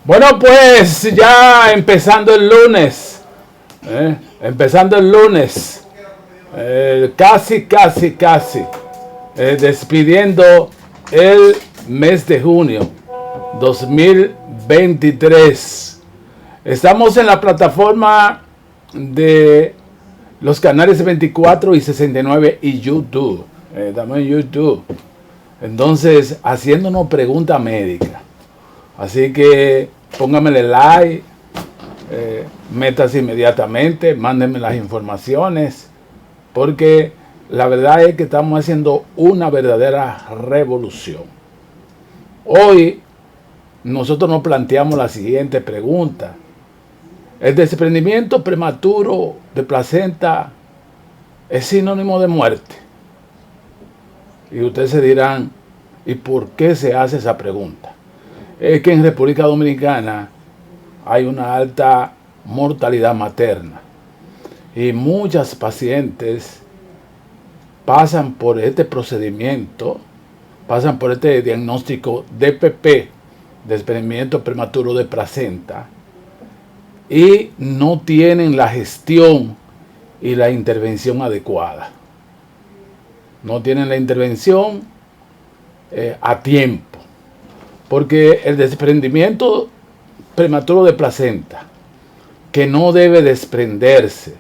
Bueno, pues ya empezando el lunes, casi, despidiendo el mes de junio 2023. Estamos en la plataforma de los canales 24 y 69 y YouTube. Estamos en YouTube. Entonces, haciéndonos pregunta médica. Así que póngamele like, métase inmediatamente, mándenme las informaciones, porque la verdad es que estamos haciendo una verdadera revolución. Hoy nosotros nos planteamos la siguiente pregunta: ¿el desprendimiento prematuro de placenta es sinónimo de muerte? Y ustedes se dirán, ¿y por qué se hace esa pregunta? Es que en República Dominicana hay una alta mortalidad materna y muchas pacientes pasan por este procedimiento, pasan por este diagnóstico DPP, desprendimiento prematuro de placenta, y no tienen la gestión y la intervención adecuada. No tienen la intervención a tiempo. Porque el desprendimiento prematuro de placenta, que no debe desprenderse,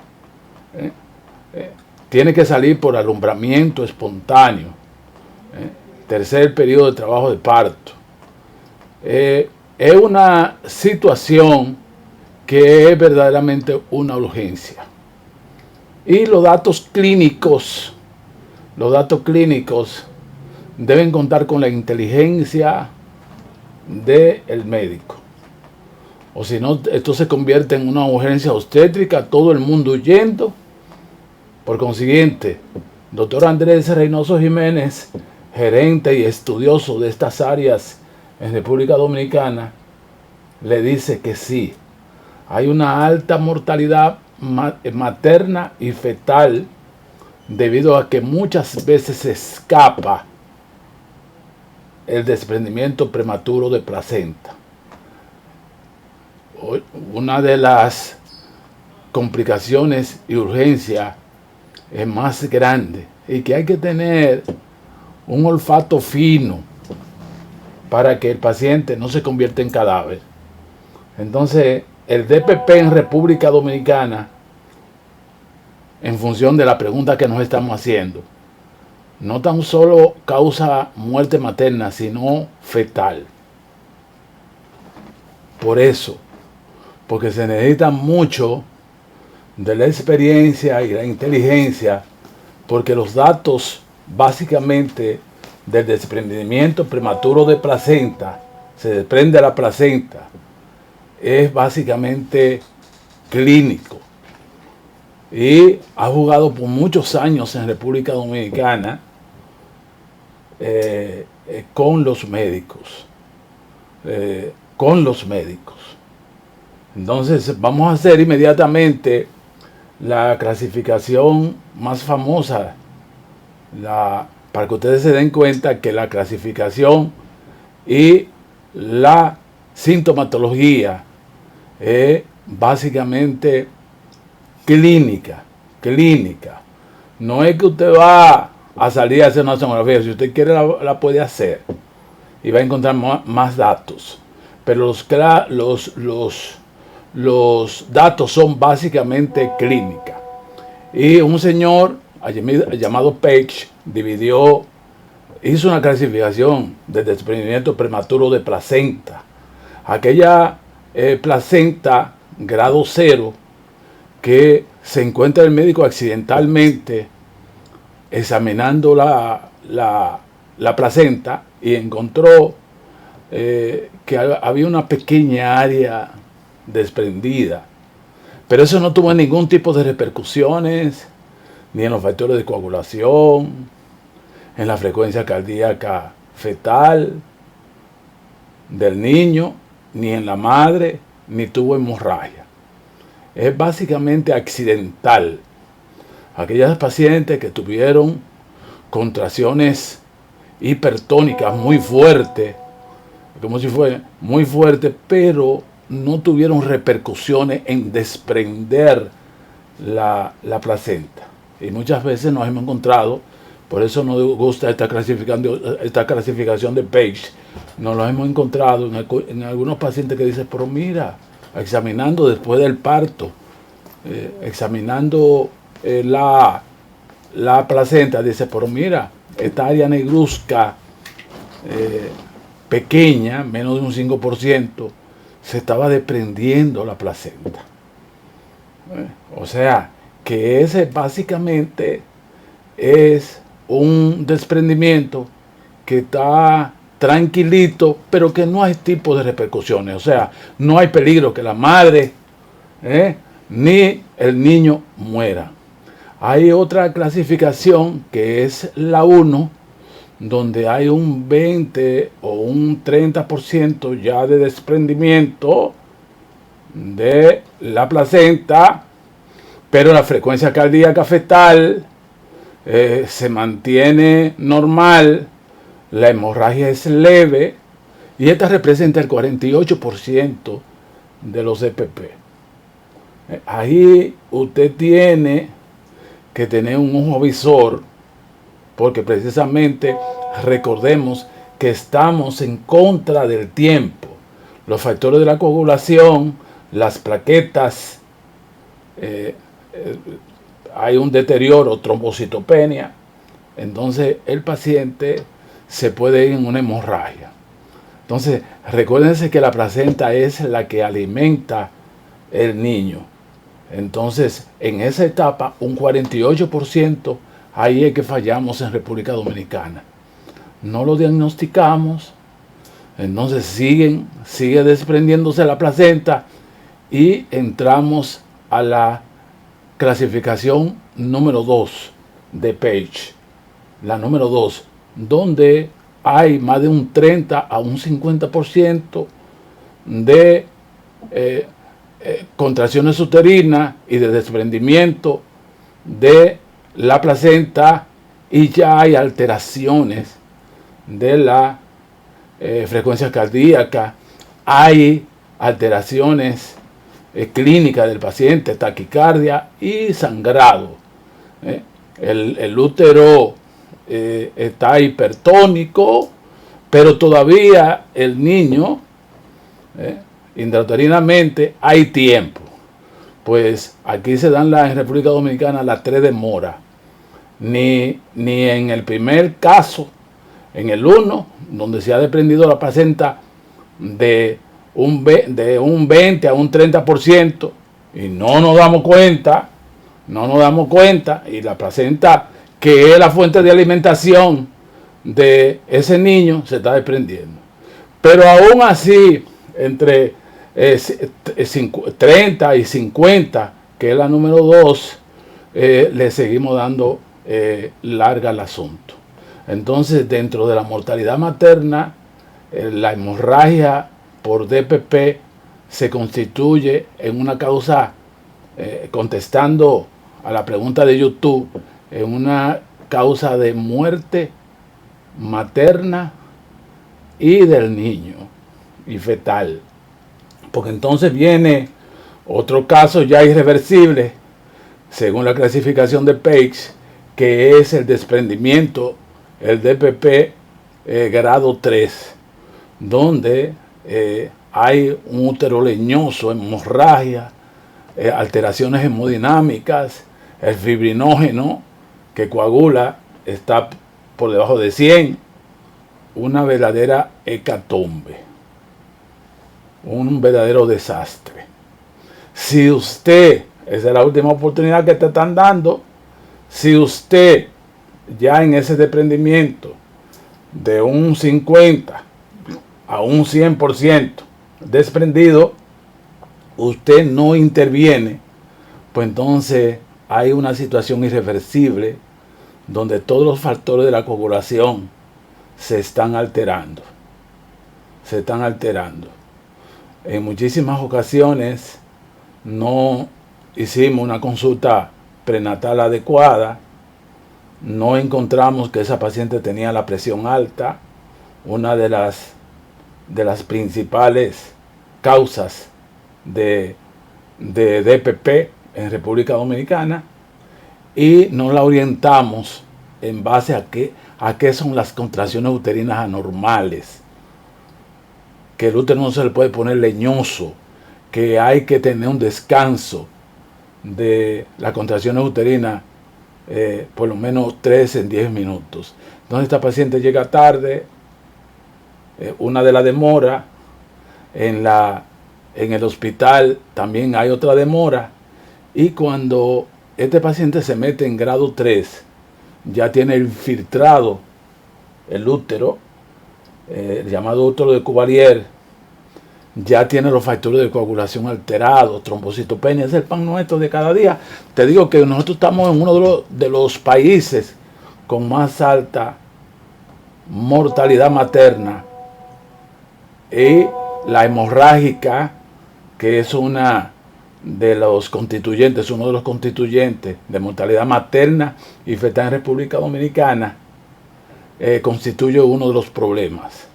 tiene que salir por alumbramiento espontáneo, tercer periodo de trabajo de parto. Es una situación que es verdaderamente una urgencia. Y los datos clínicos deben contar con la inteligencia del médico, o si no, esto se convierte en una urgencia obstétrica, todo el mundo huyendo. Por consiguiente, doctor Andrés Reynoso Jiménez, gerente y estudioso de estas áreas en República Dominicana, le dice que sí, hay una alta mortalidad materna y fetal debido a que muchas veces se escapa el desprendimiento prematuro de placenta. Una de las complicaciones y urgencias es más grande y que hay que tener un olfato fino para que el paciente no se convierta en cadáver. Entonces, el DPP en República Dominicana, en función de la pregunta que nos estamos haciendo, no tan solo causa muerte materna, sino fetal. Por eso, porque se necesita mucho de la experiencia y la inteligencia, porque los datos básicamente del desprendimiento prematuro de placenta, se desprende la placenta, es básicamente clínico. Y ha jugado por muchos años en República Dominicana con los médicos. Entonces vamos a hacer inmediatamente la clasificación más famosa, para que ustedes se den cuenta que la clasificación y la sintomatología es básicamente clínica. No es que usted va a salir a hacer una sonografía. Si usted quiere la puede hacer y va a encontrar más datos, pero los datos son básicamente clínica. Y un señor llamado Page hizo una clasificación de desprendimiento prematuro de placenta. Aquella placenta grado 0 que se encuentra el médico accidentalmente examinando la placenta y encontró que había una pequeña área desprendida, pero eso no tuvo ningún tipo de repercusiones ni en los factores de coagulación, en la frecuencia cardíaca fetal del niño, ni en la madre, ni tuvo hemorragia. Es básicamente accidental. Aquellas pacientes que tuvieron contracciones hipertónicas muy fuertes, como si fuera muy fuerte, pero no tuvieron repercusiones en desprender la placenta. Y muchas veces nos hemos encontrado, por eso nos gusta esta clasificación de Page, nos lo hemos encontrado en algunos pacientes que dicen, pero mira, examinando después del parto, examinando la placenta, dice, pero mira, esta área negruzca pequeña, menos de un 5%, se estaba desprendiendo la placenta. O sea, que ese básicamente es un desprendimiento que está tranquilito, pero que no hay tipo de repercusiones. O sea, no hay peligro que la madre ni el niño muera. Hay otra clasificación que es la 1, donde hay un 20 o un 30% ya de desprendimiento de la placenta, pero la frecuencia cardíaca fetal se mantiene normal, la hemorragia es leve y esta representa el 48% de los EPP. Ahí usted tiene que tener un ojo visor, porque precisamente recordemos que estamos en contra del tiempo. Los factores de la coagulación, las plaquetas, hay un deterioro, trombocitopenia, entonces el paciente se puede ir en una hemorragia. Entonces, recuérdense que la placenta es la que alimenta el niño. Entonces, en esa etapa, un 48%, ahí es que fallamos en República Dominicana. No lo diagnosticamos, entonces sigue desprendiéndose la placenta y entramos a la clasificación número 2 de Page. La número 2, donde hay más de un 30 a un 50% de contracciones uterinas y de desprendimiento de la placenta, y ya hay alteraciones de la frecuencia cardíaca, hay alteraciones clínicas del paciente, taquicardia y sangrado. El útero está hipertónico, pero todavía el niño intrauterinamente hay tiempo. Pues aquí se dan en República Dominicana las 3 demoras. Ni en el primer caso, en el 1, donde se ha desprendido la placenta de un 20 a un 30%, y no nos damos cuenta, y la placenta, que es la fuente de alimentación de ese niño, se está desprendiendo. Pero aún así, entre 30 y 50, que es la número 2, le seguimos dando larga al asunto. Entonces, dentro de la mortalidad materna, la hemorragia por DPP se constituye en una causa, contestando a la pregunta de YouTube, en una causa de muerte materna y del niño y fetal. Porque entonces viene otro caso ya irreversible, según la clasificación de Page, que es el desprendimiento, el DPP grado 3, donde hay un útero leñoso, hemorragia, alteraciones hemodinámicas, el fibrinógeno que coagula está por debajo de 100, una verdadera hecatombe, un verdadero desastre. Si usted, esa es la última oportunidad que te están dando, si usted ya en ese desprendimiento de un 50 a un 100% desprendido, usted no interviene, pues entonces hay una situación irreversible donde todos los factores de la coagulación se están alterando. En muchísimas ocasiones no hicimos una consulta prenatal adecuada no encontramos que esa paciente tenía la presión alta, una de las principales causas de DPP en República Dominicana, y no la orientamos en base a qué son las contracciones uterinas anormales, que el útero no se le puede poner leñoso, que hay que tener un descanso de las contracciones uterinas por lo menos 3 en 10 minutos. Entonces esta paciente llega tarde, una de las demoras, en el hospital también hay otra demora, y cuando este paciente se mete en grado 3, ya tiene infiltrado el útero, el llamado útero de Cuvelier, ya tiene los factores de coagulación alterados, trombocitopenia, es el pan nuestro de cada día. Te digo que nosotros estamos en uno de los países con más alta mortalidad materna, y la hemorrágica, que es uno de los constituyentes de mortalidad materna y fetal en República Dominicana, constituye uno de los problemas,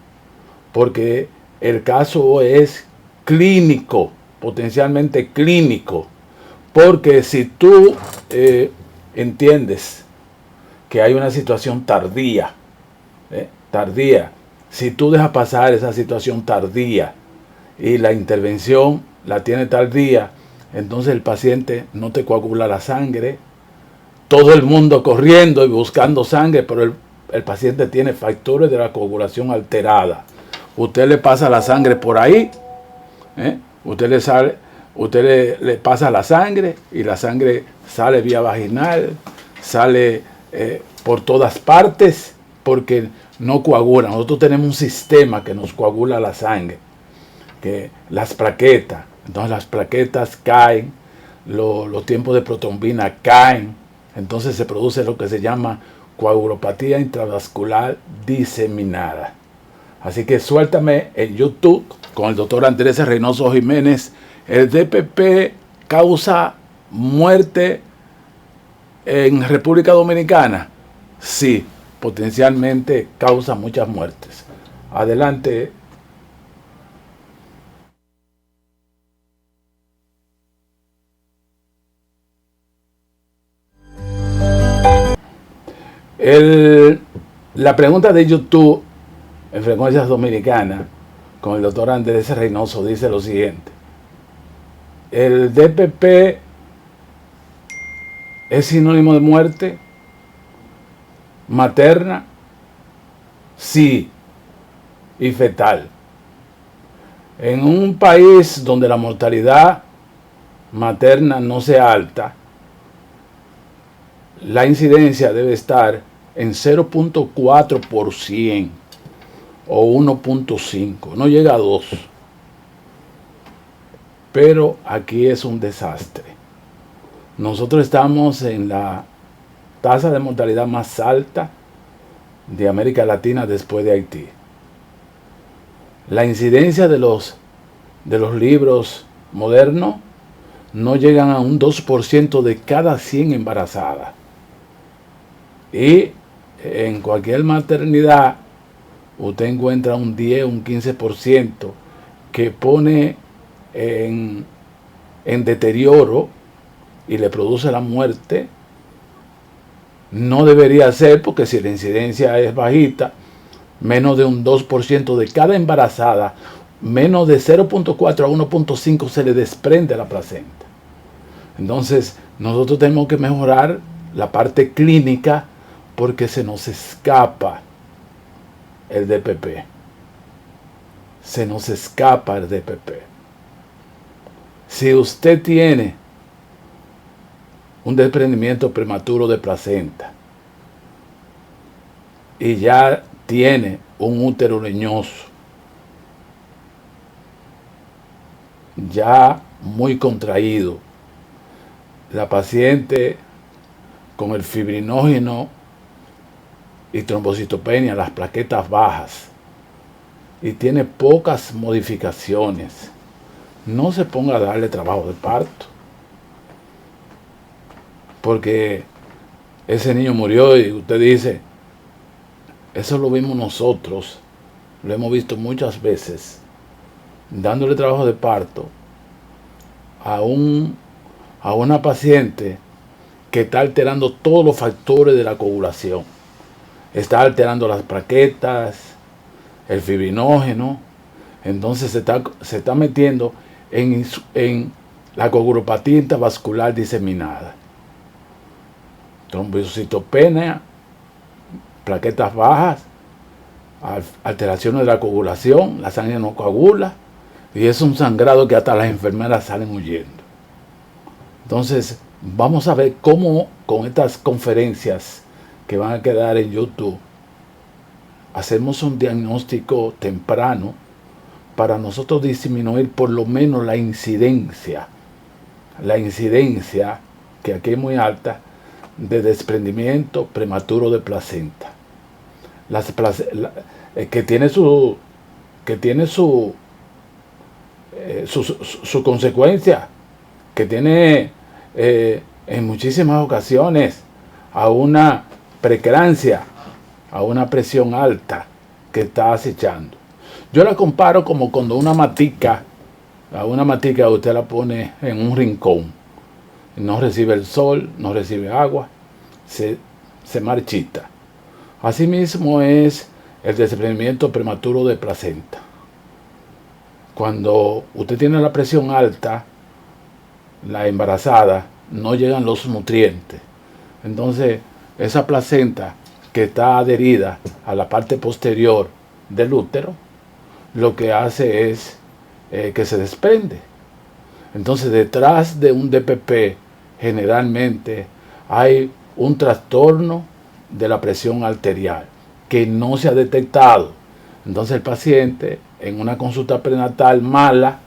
porque el caso es clínico, potencialmente clínico, porque si tú entiendes que hay una situación tardía, si tú dejas pasar esa situación tardía y la intervención la tiene tardía, entonces el paciente no te coagula la sangre, todo el mundo corriendo y buscando sangre, pero el paciente tiene factores de la coagulación alterada. Usted le pasa la sangre por ahí, usted le pasa la sangre, y la sangre sale vía vaginal, sale por todas partes, porque no coagula. Nosotros tenemos un sistema que nos coagula la sangre, que las plaquetas. Entonces las plaquetas caen, los tiempos de protrombina caen, entonces se produce lo que se llama coagulopatía intravascular diseminada. Así que suéltame en YouTube con el doctor Andrés Reynoso Jiménez. ¿El DPP causa muerte en República Dominicana? Sí, potencialmente causa muchas muertes. Adelante. La pregunta de YouTube en Frecuencias Dominicanas con el doctor Andrés Reynoso dice lo siguiente: ¿el DPP es sinónimo de muerte materna? Sí, y fetal. En un país donde la mortalidad materna no sea alta, la incidencia debe estar en 0.4% o 1.5%, no llega a 2%. Pero aquí es un desastre. Nosotros estamos en la tasa de mortalidad más alta de América Latina después de Haití. La incidencia de los libros modernos no llegan a un 2% de cada 100 embarazadas. Y en cualquier maternidad usted encuentra un 10, un 15% que pone en deterioro y le produce la muerte. No debería ser, porque si la incidencia es bajita, menos de un 2% de cada embarazada, menos de 0.4 a 1.5 se le desprende la placenta. Entonces nosotros tenemos que mejorar la parte clínica, porque se nos escapa el DPP. Se nos escapa el DPP. Si usted tiene un desprendimiento prematuro de placenta y ya tiene un útero leñoso, ya muy contraído, la paciente con el fibrinógeno y trombocitopenia, las plaquetas bajas, y tiene pocas modificaciones, no se ponga a darle trabajo de parto, porque ese niño murió y usted dice, eso lo vimos nosotros, lo hemos visto muchas veces, dándole trabajo de parto a una paciente que está alterando todos los factores de la coagulación. Está alterando las plaquetas, el fibrinógeno, entonces se está metiendo en la coagulopatía intravascular diseminada. Trombocitopenia, plaquetas bajas, alteraciones de la coagulación, la sangre no coagula, y es un sangrado que hasta las enfermeras salen huyendo. Entonces, vamos a ver cómo con estas conferencias que van a quedar en YouTube, hacemos un diagnóstico temprano para nosotros disminuir por lo menos la incidencia, que aquí es muy alta, de desprendimiento prematuro de placenta. Que tiene su consecuencia, que tiene en muchísimas ocasiones a una preeclampsia, a una presión alta que está acechando. Yo la comparo como cuando una matica usted la pone en un rincón, no recibe el sol, no recibe agua, se marchita. Asimismo es el desprendimiento prematuro de placenta. Cuando usted tiene la presión alta, la embarazada, no llegan los nutrientes. Entonces, esa placenta que está adherida a la parte posterior del útero, lo que hace es que se desprende. Entonces, detrás de un DPP, generalmente hay un trastorno de la presión arterial que no se ha detectado. Entonces, el paciente, en una consulta prenatal mala,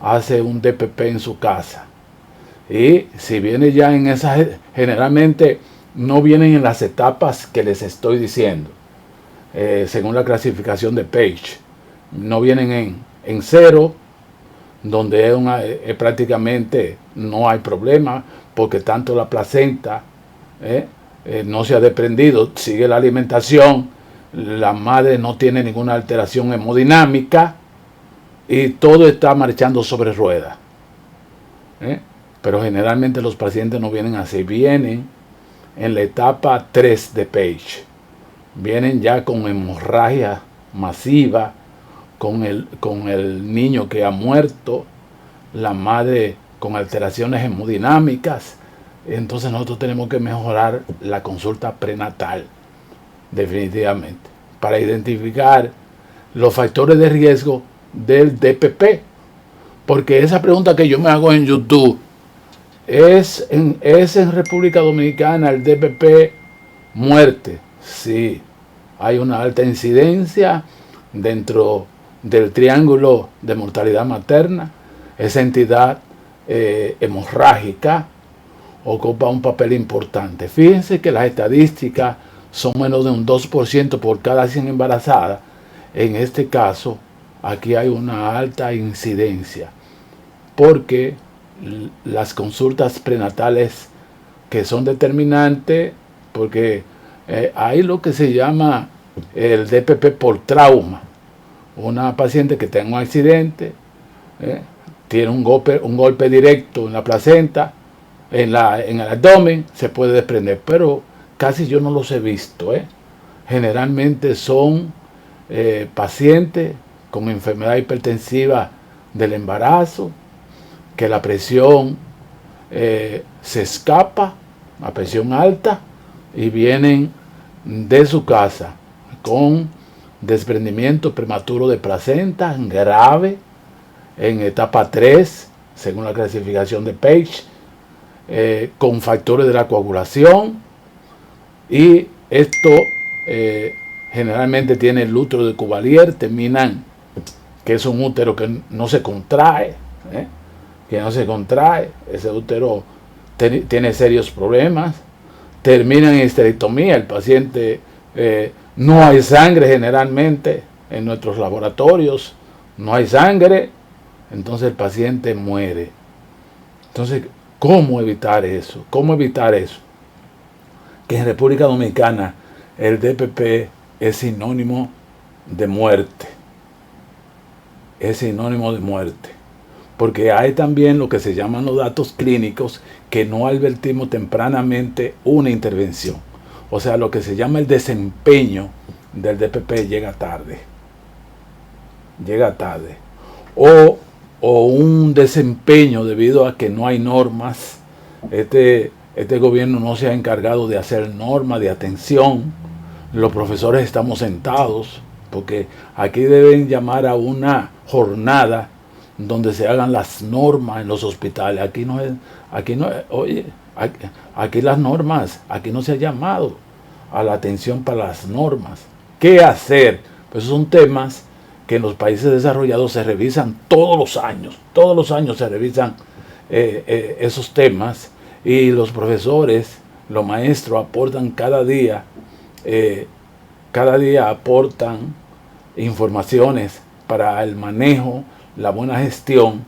hace un DPP en su casa. Y si viene ya en esa, generalmente no vienen en las etapas que les estoy diciendo, según la clasificación de Page. No vienen en 0, donde prácticamente no hay problema, porque tanto la placenta no se ha desprendido, sigue la alimentación, la madre no tiene ninguna alteración hemodinámica y todo está marchando sobre ruedas. Pero generalmente los pacientes no vienen así, vienen en la etapa 3 de Page. Vienen ya con hemorragia masiva, con el niño que ha muerto, la madre con alteraciones hemodinámicas. Entonces nosotros tenemos que mejorar la consulta prenatal, definitivamente, para identificar los factores de riesgo del DPP. Porque esa pregunta que yo me hago en YouTube, ¿es en República Dominicana el DPP muerte? Sí, hay una alta incidencia dentro del triángulo de mortalidad materna. Esa entidad hemorrágica ocupa un papel importante. Fíjense que las estadísticas son menos de un 2% por cada 100 embarazadas. En este caso, aquí hay una alta incidencia, porque las consultas prenatales que son determinantes, porque hay lo que se llama el DPP por trauma. Una paciente que tenga un accidente, tiene un golpe directo en la placenta, en el abdomen, se puede desprender, pero casi yo no los he visto. Generalmente son pacientes con enfermedad hipertensiva del embarazo, que la presión se escapa, la presión alta, y vienen de su casa con desprendimiento prematuro de placenta grave en etapa 3, según la clasificación de Page, con factores de la coagulación, y esto generalmente tiene el útero de Cuvalier, terminan que es un útero que no se contrae, ese útero tiene serios problemas, termina en histerectomía, el paciente, no hay sangre generalmente en nuestros laboratorios, no hay sangre, entonces el paciente muere. Entonces, ¿cómo evitar eso? que en República Dominicana el DPP es sinónimo de muerte. Es sinónimo de muerte. Porque hay también lo que se llaman los datos clínicos que no advertimos tempranamente una intervención. O sea, lo que se llama el desempeño del DPP llega tarde. Llega tarde. O un desempeño debido a que no hay normas. Este gobierno no se ha encargado de hacer normas de atención. Los profesores estamos sentados porque aquí deben llamar a una jornada donde se hagan las normas en los hospitales. Aquí las normas, aquí no se ha llamado a la atención para las normas. ¿Qué hacer? Pues son temas que en los países desarrollados se revisan todos los años se revisan esos temas, y los profesores, los maestros aportan cada día aportan informaciones para el manejo, la buena gestión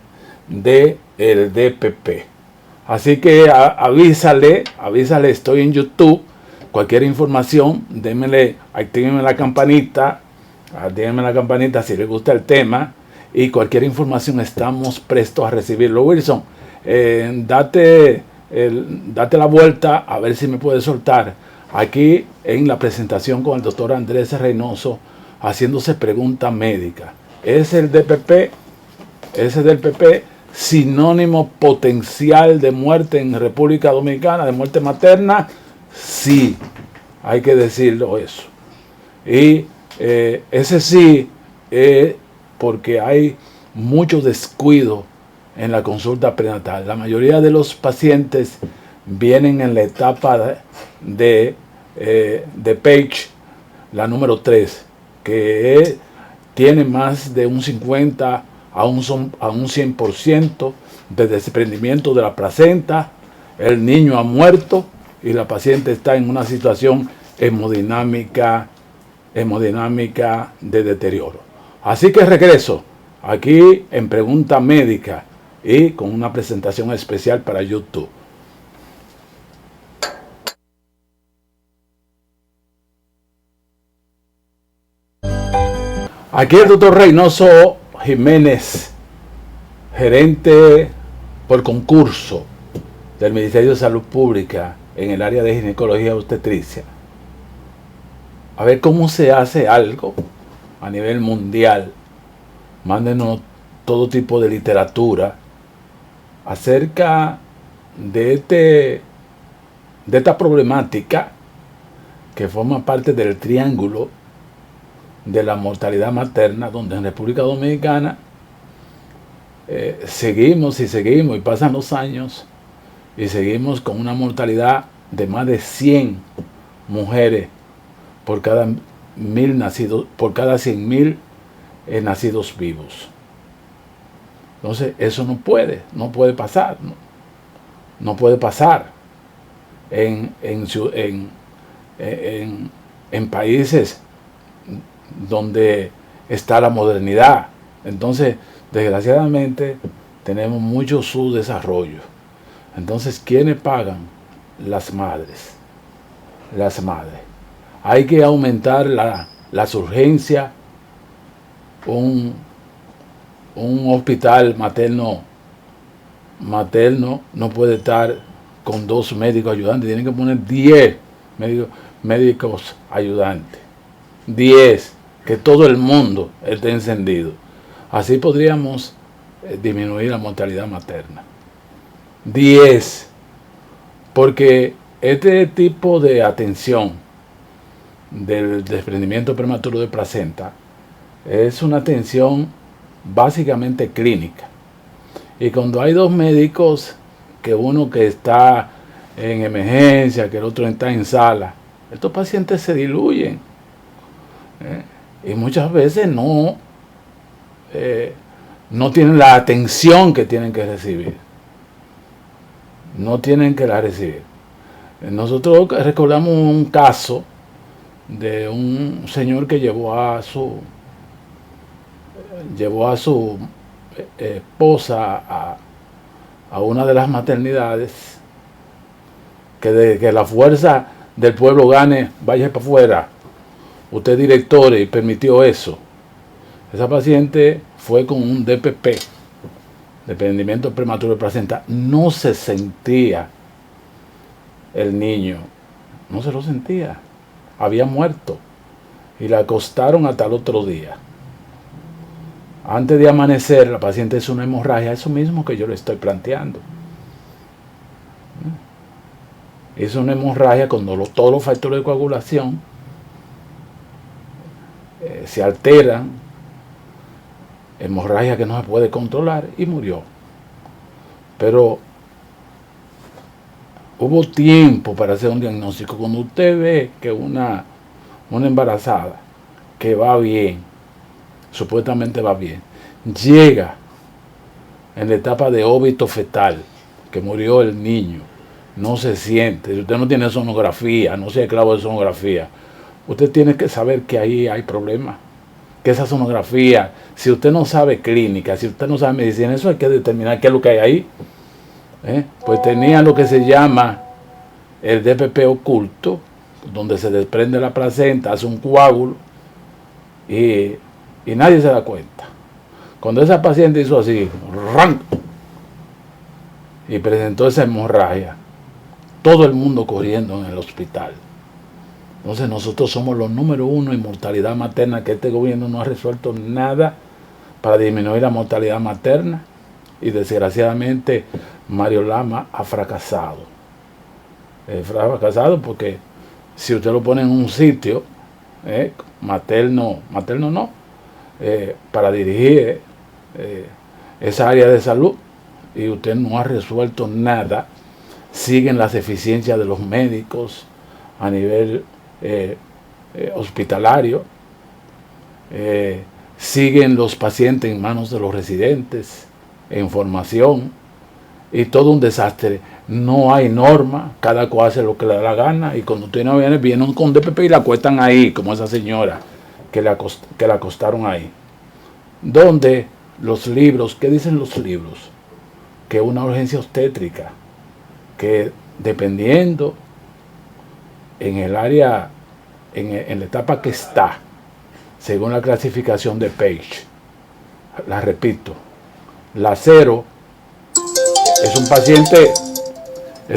del DPP. Así que avísale, estoy en YouTube. Cualquier información, actívenme la campanita si les gusta el tema, y cualquier información estamos prestos a recibirlo. Wilson, date la vuelta a ver si me puedes soltar aquí en la presentación con el doctor Andrés Reynoso haciéndose pregunta médica. ¿Es el DPP sinónimo potencial de muerte en República Dominicana, de muerte materna? Sí, hay que decirlo eso. Y ese sí es porque hay mucho descuido en la consulta prenatal. La mayoría de los pacientes vienen en la etapa de Page, la número 3, que tiene más de un 50 a un 100% de desprendimiento de la placenta. El niño ha muerto y la paciente está en una situación hemodinámica de deterioro. Así que regreso aquí en Pregunta Médica y con una presentación especial para YouTube. Aquí el doctor Reynoso Jiménez, gerente por concurso del Ministerio de Salud Pública en el área de ginecología y obstetricia. A ver cómo se hace algo a nivel mundial. Mándenos todo tipo de literatura acerca de esta problemática que forma parte del triángulo de la mortalidad materna, donde en República Dominicana seguimos y pasan los años y seguimos con una mortalidad de más de 100 mujeres por cada 100.000 nacidos vivos. Entonces eso no puede pasar, no puede pasar en países donde está la modernidad. Entonces, desgraciadamente, tenemos mucho subdesarrollo. Entonces, ¿quiénes pagan? Las madres. Las madres. Hay que aumentar las urgencias. Un hospital materno no puede estar con 2 médicos ayudantes. Tienen que poner 10 médicos ayudantes. 10. Que todo el mundo esté encendido. Así podríamos disminuir la mortalidad materna. 10. Porque este tipo de atención del desprendimiento prematuro de placenta es una atención básicamente clínica. Y cuando hay 2 médicos, que uno que está en emergencia, que el otro está en sala, estos pacientes se diluyen. Y muchas veces no tienen la atención que tienen que recibir. No tienen que la recibir. Nosotros recordamos un caso de un señor que llevó a su esposa a una de las maternidades, que la fuerza del pueblo gane, vaya para afuera. Usted es director y permitió eso. Esa paciente fue con un DPP, desprendimiento prematuro de placenta. No se sentía el niño, no se lo sentía, había muerto y la acostaron hasta el otro día. Antes de amanecer, la paciente hizo una hemorragia, eso mismo que yo le estoy planteando. Hizo una hemorragia cuando todos los factores de coagulación se alteran, hemorragia que no se puede controlar, y murió. Pero hubo tiempo para hacer un diagnóstico. Cuando usted ve que una embarazada que va bien, supuestamente va bien, llega en la etapa de óbito fetal, que murió el niño, no se siente, si usted no tiene sonografía, no se esclavo de sonografía, usted tiene que saber que ahí hay problemas, que esa sonografía, si usted no sabe clínica, si usted no sabe medicina, eso hay que determinar qué es lo que hay ahí. Pues tenía lo que se llama el DPP oculto, donde se desprende la placenta, hace un coágulo y nadie se da cuenta. Cuando esa paciente hizo así, ¡ran!, y presentó esa hemorragia, todo el mundo corriendo en el hospital. Entonces nosotros somos los número 1 en mortalidad materna, que este gobierno no ha resuelto nada para disminuir la mortalidad materna, y desgraciadamente Mario Lama ha fracasado. Fracasado porque si usted lo pone en un sitio materno no, para dirigir esa área de salud, y usted no ha resuelto nada, siguen las deficiencias de los médicos a nivel hospitalario, siguen los pacientes en manos de los residentes, en formación, y todo un desastre. No hay norma, cada cual hace lo que le da la gana, y cuando usted no vienen con DPP y la acuestan ahí, como esa señora que la acostaron ahí. Donde los libros, ¿qué dicen los libros? Que una urgencia obstétrica, que dependiendo en el área, en la etapa que está, según la clasificación de Page, la repito, la 0 es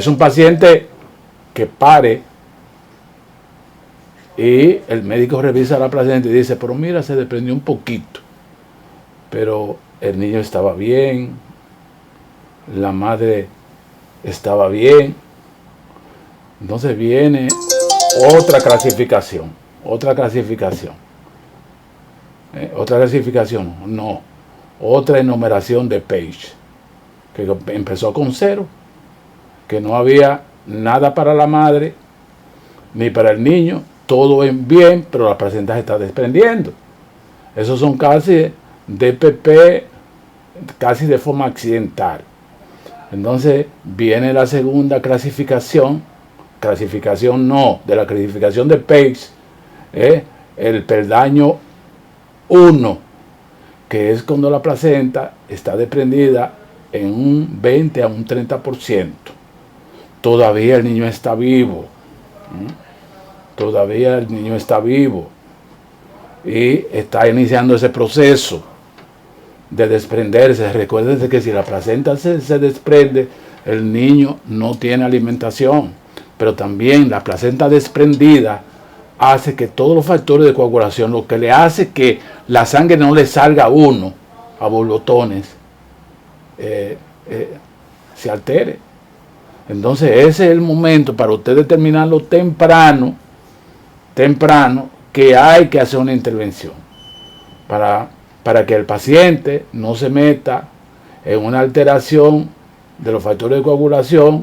un paciente que pare y el médico revisa la placenta y dice, pero mira, se desprendió un poquito, pero el niño estaba bien, la madre estaba bien. Entonces viene otra clasificación, otra enumeración de Page, que empezó con 0, que no había nada para la madre ni para el niño, todo en bien, pero la placenta se está desprendiendo. Esos son casi DPP, casi de forma accidental. Entonces viene la segunda clasificación de la clasificación de Page, el peldaño 1, que es cuando la placenta está desprendida en un 20 a un 30%. Todavía el niño está vivo. Y está iniciando ese proceso de desprenderse. Recuérdense que si la placenta se desprende, el niño no tiene alimentación. Pero también la placenta desprendida hace que todos los factores de coagulación, lo que le hace que la sangre no le salga a uno a borbotones, se altere. Entonces ese es el momento para usted determinarlo temprano, que hay que hacer una intervención para que el paciente no se meta en una alteración de los factores de coagulación,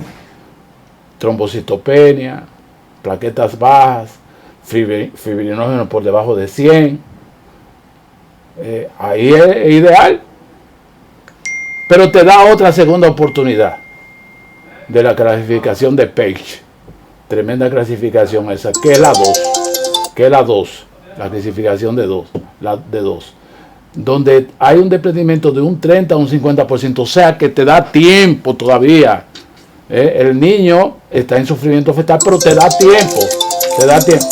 trombocitopenia, plaquetas bajas, fibrinógeno por debajo de 100. Ahí es ideal, pero te da otra segunda oportunidad de la clasificación de Page. Tremenda clasificación esa, que es la 2, la clasificación de 2, donde hay un desprendimiento de un 30 a un 50%, o sea que te da tiempo todavía El niño está en sufrimiento fetal, pero te da tiempo. Te da tiempo.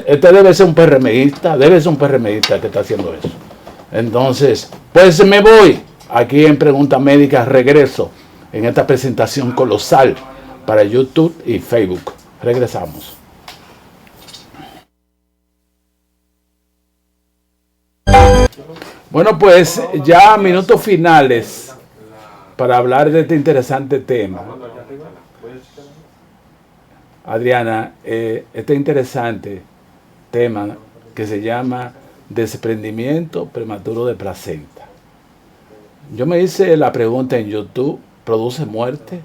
Este debe ser un PRMista, que está haciendo eso. Entonces, pues me voy. Aquí en Pregunta Médica regreso en esta presentación colosal para YouTube y Facebook. Regresamos. Bueno, pues ya minutos finales para hablar de este interesante tema. Adriana, este interesante tema que se llama desprendimiento prematuro de placenta. Yo me hice la pregunta en YouTube, ¿produce muerte?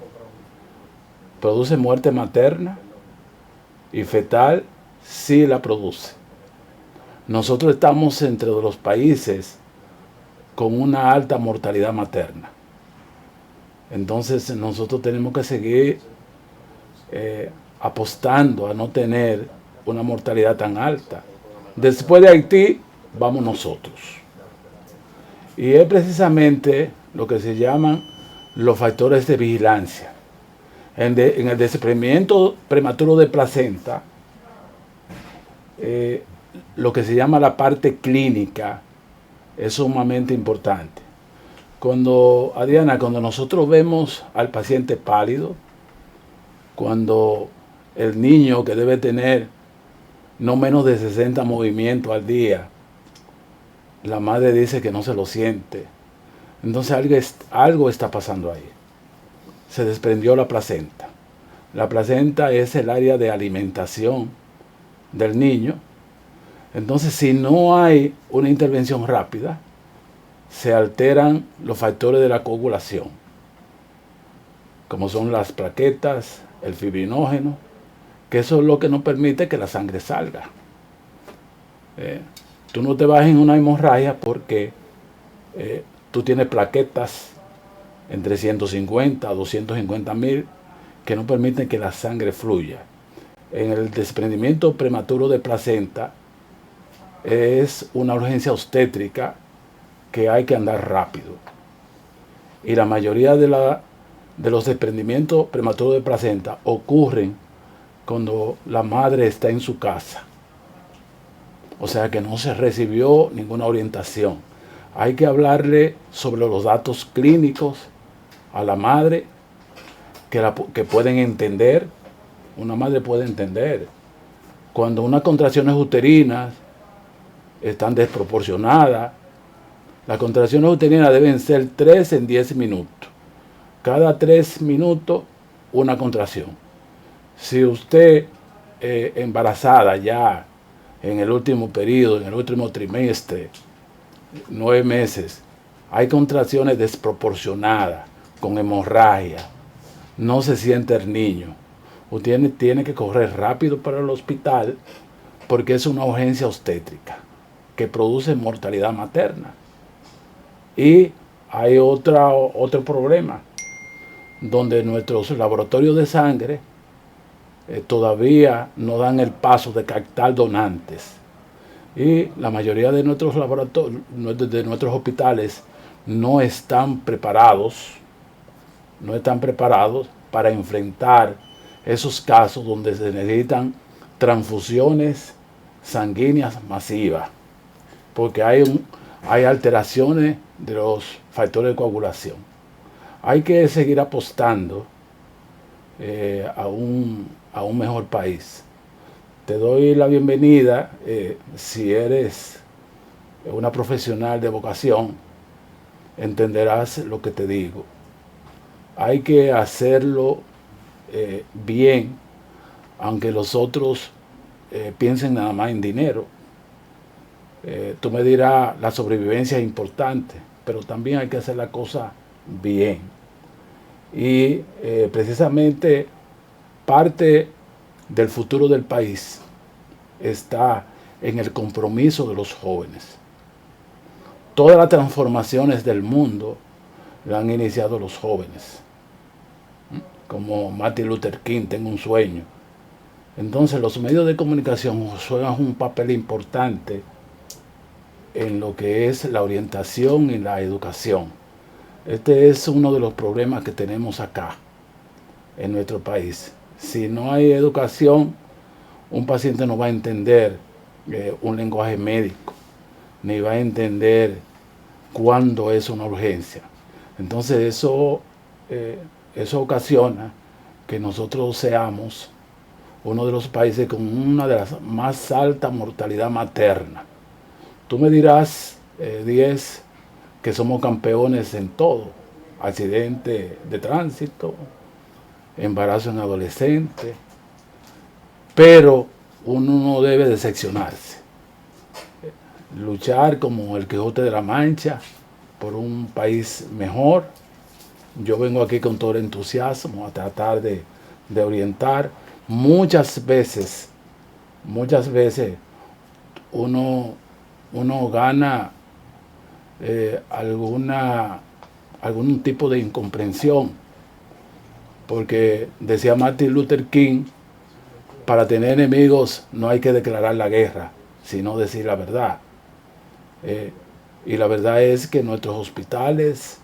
¿Produce muerte materna y fetal? Sí la produce. Nosotros estamos entre los países con una alta mortalidad materna. Entonces nosotros tenemos que seguir apostando a no tener una mortalidad tan alta. Después de Haití, vamos nosotros. Y es precisamente lo que se llaman los factores de vigilancia. En el desprendimiento prematuro de placenta, lo que se llama la parte clínica es sumamente importante. Adriana, cuando nosotros vemos al paciente pálido, cuando el niño que debe tener no menos de 60 movimientos al día, la madre dice que no se lo siente, entonces algo está pasando ahí. Se desprendió la placenta. La placenta es el área de alimentación del niño. Entonces, si no hay una intervención rápida, se alteran los factores de la coagulación, como son las plaquetas, el fibrinógeno, que eso es lo que nos permite que la sangre salga. Tú no te vas en una hemorragia porque tú tienes plaquetas entre 150 a 250.000 que no permiten que la sangre fluya. En el desprendimiento prematuro de placenta es una urgencia obstétrica que hay que andar rápido. Y la mayoría de los desprendimientos prematuros de placenta ocurren cuando la madre está en su casa. O sea que no se recibió ninguna orientación. Hay que hablarle sobre los datos clínicos a la madre que pueden entender. Una madre puede entender. Cuando unas contracciones uterinas están desproporcionadas, las contracciones uterinas deben ser 3 en 10 minutos. Cada 3 minutos una contracción. Si usted embarazada ya en el último periodo, en el último trimestre, 9 meses, hay contracciones desproporcionadas, con hemorragia, no se siente el niño, usted tiene que correr rápido para el hospital porque es una urgencia obstétrica que produce mortalidad materna. Y hay otro problema, donde nuestros laboratorios de sangre todavía no dan el paso de captar donantes. Y la mayoría de nuestros laboratorios, de nuestros hospitales, no están preparados para enfrentar esos casos donde se necesitan transfusiones sanguíneas masivas, porque hay alteraciones de los factores de coagulación. Hay que seguir apostando a un mejor país. Te doy la bienvenida. Si eres una profesional de vocación, entenderás lo que te digo. Hay que hacerlo bien, aunque los otros piensen nada más en dinero. Tú me dirás, la sobrevivencia es importante, pero también hay que hacer la cosa bien. Y precisamente parte del futuro del país está en el compromiso de los jóvenes. Todas las transformaciones del mundo las han iniciado los jóvenes. Como Martin Luther King, tengo un sueño. Entonces los medios de comunicación juegan un papel importante en lo que es la orientación y la educación. Este es uno de los problemas que tenemos acá. en nuestro país. Si no hay educación, un paciente no va a entender un lenguaje médico, ni va a entender cuándo es una urgencia. Entonces eso ocasiona que nosotros seamos uno de los países con una de las más altas mortalidad materna. Tú me dirás, 10, que somos campeones en todo: accidente de tránsito, embarazo en adolescente, pero uno no debe decepcionarse. Luchar como el Quijote de la Mancha por un país mejor. Yo vengo aquí con todo el entusiasmo a tratar de orientar. Muchas veces uno gana algún tipo de incomprensión, porque decía Martin Luther King: para tener enemigos no hay que declarar la guerra, sino decir la verdad. Y la verdad es que nuestros hospitales,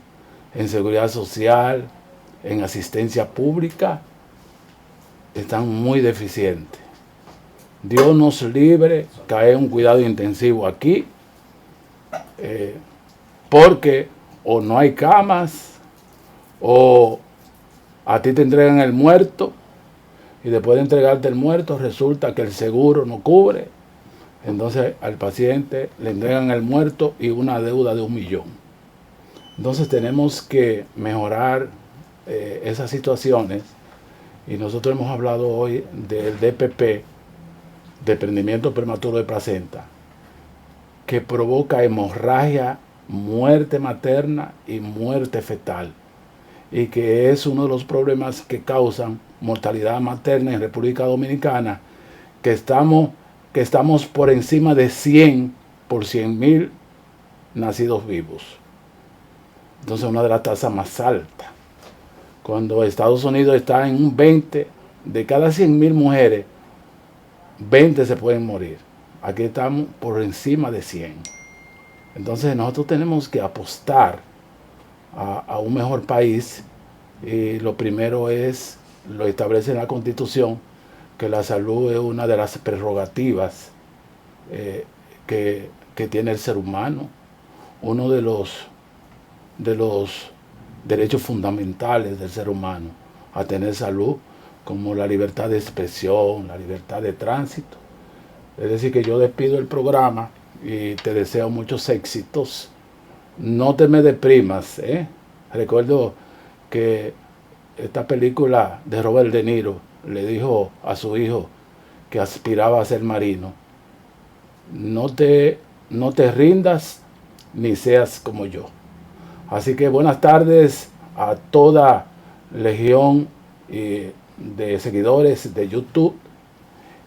en seguridad social, en asistencia pública, están muy deficientes. Dios nos libre caer un cuidado intensivo aquí, porque o no hay camas, o a ti te entregan el muerto, y después de entregarte el muerto resulta que el seguro no cubre. Entonces al paciente le entregan el muerto y una deuda de 1 millón. Entonces tenemos que mejorar esas situaciones, y nosotros hemos hablado hoy del DPP, desprendimiento prematuro de placenta, que provoca hemorragia, muerte materna y muerte fetal, y que es uno de los problemas que causan mortalidad materna en República Dominicana, que estamos por encima de 100 por 100.000 nacidos vivos. Entonces, una de las tasas más altas. Cuando Estados Unidos está en un 20, de cada 100.000 mujeres, 20 se pueden morir. Aquí estamos por encima de 100. Entonces nosotros tenemos que apostar a un mejor país, y lo primero es, lo establece en la Constitución, que la salud es una de las prerrogativas que tiene el ser humano, uno de los derechos fundamentales del ser humano a tener salud, como la libertad de expresión, la libertad de tránsito. Es decir, que yo despido el programa y te deseo muchos éxitos. No te me deprimas, Recuerdo que esta película de Robert De Niro le dijo a su hijo, que aspiraba a ser marino: no te rindas ni seas como yo. Así que buenas tardes a toda legión de seguidores de YouTube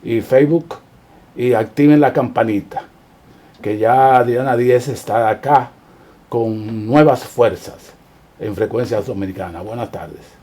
y Facebook, y activen la campanita, que ya Diana 10 está acá con nuevas fuerzas en Frecuencias Dominicanas. Buenas tardes.